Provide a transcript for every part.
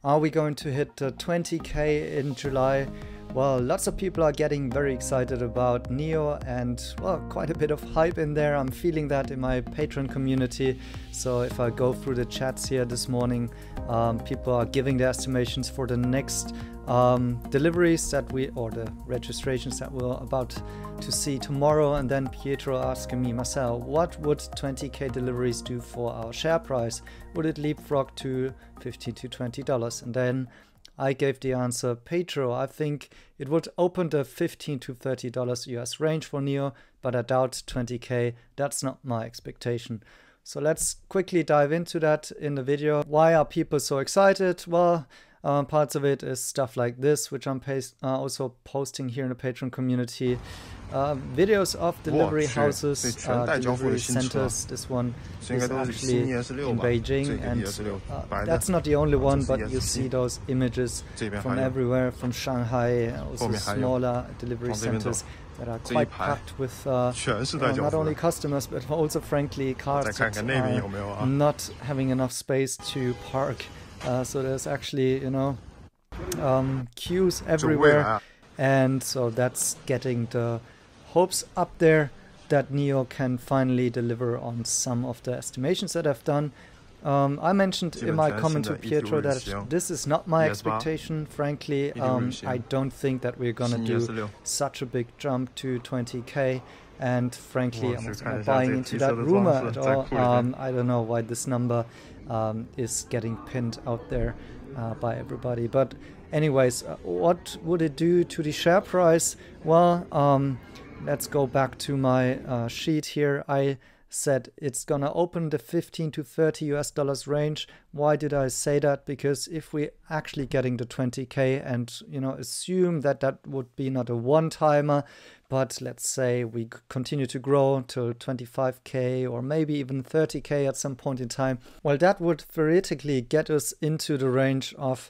Are we going to hit 20k in July? Well, lots of people are getting very excited about NIO and, well, quite a bit of hype in there. I'm feeling that in my Patreon community. So if I go through the chats here this morning, people are giving their estimations for the next deliveries that or the registrations that we're about to see tomorrow. And then Pietro asking me, Marcel, what would 20k deliveries do for our share price? Would it leapfrog to $15 to $20? And then I gave the answer, Pedro, I think it would open the $15 to $30 US range for NIO, but I doubt 20k. That's not my expectation. So let's quickly dive into that in the video. Why are people so excited? Well, parts of it is stuff like this, which I'm also posting here in the Patreon community. Videos of delivery houses, delivery centers. This one is actually in Beijing, and that's not the only one, but you see those images from everywhere, from Shanghai, also smaller delivery centers that are quite packed with not only customers, but also, frankly, cars that are not having enough space to park. So there's actually, queues everywhere, and so that's getting the hopes up there that NIO can finally deliver on some of the estimations that I've done. I mentioned in my comment to Pietro that this is not my expectation, frankly. I don't think that we're gonna do such a big jump to 20k, and frankly, I'm not buying into that rumor at all. I don't know why this number is getting pinned out there by everybody. But anyways, what would it do to the share price? Well, let's go back to my sheet here. I said it's gonna open the $15 to $30 range. Why did I say that? Because if we're actually getting the 20k and assume that that would be not a one-timer, but let's say we continue to grow to 25k or maybe even 30k at some point in time, well, that would theoretically get us into the range of,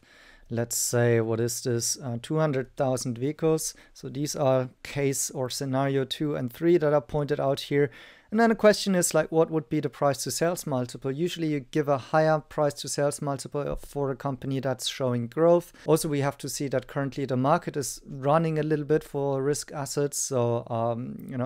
let's say, what is this, 200,000 vehicles. So these are case or scenario 2 and 3 that are pointed out here. And then the question is, like, what would be the price to sales multiple? Usually you give a higher price to sales multiple for a company that's showing growth. Also, we have to see that currently the market is running a little bit for risk assets. So,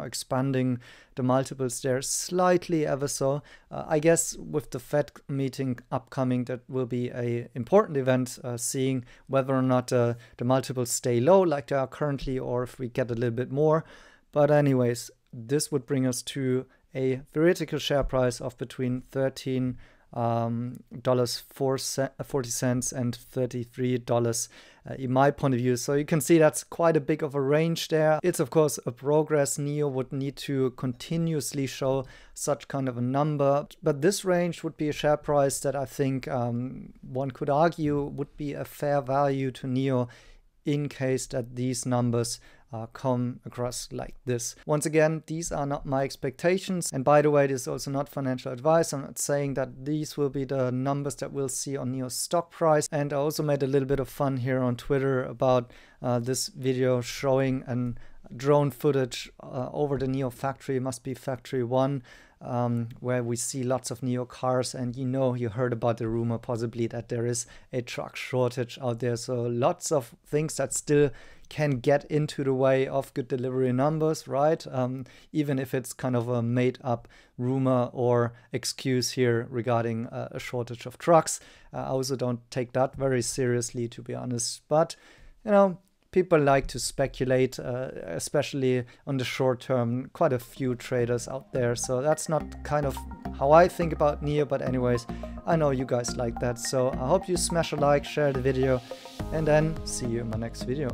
expanding the multiples there slightly ever so. I guess with the Fed meeting upcoming, that will be an important event, seeing whether or not the multiples stay low like they are currently, or if we get a little bit more. But anyways, this would bring us to a theoretical share price of between $13.40 and $33 in my point of view. So you can see that's quite a big of a range there. It's of course a progress. NIO would need to continuously show such kind of a number, but this range would be a share price that I think one could argue would be a fair value to NIO in case that these numbers come across like this. Once again, these are not my expectations, and by the way, this is also not financial advice. I'm not saying that these will be the numbers that we'll see on NIO's stock price. And I also made a little bit of fun here on Twitter about this video showing an drone footage over the NIO factory. It must be factory 1, where we see lots of NIO cars, and you heard about the rumor possibly that there is a truck shortage out there. So lots of things that still can get into the way of good delivery numbers, right? Even if it's kind of a made up rumor or excuse here regarding a shortage of trucks. I also don't take that very seriously, to be honest. But, people like to speculate, especially on the short term. Quite a few traders out there. So that's not kind of how I think about NIO. But anyways, I know you guys like that. So I hope you smash a like, share the video, and then see you in my next video.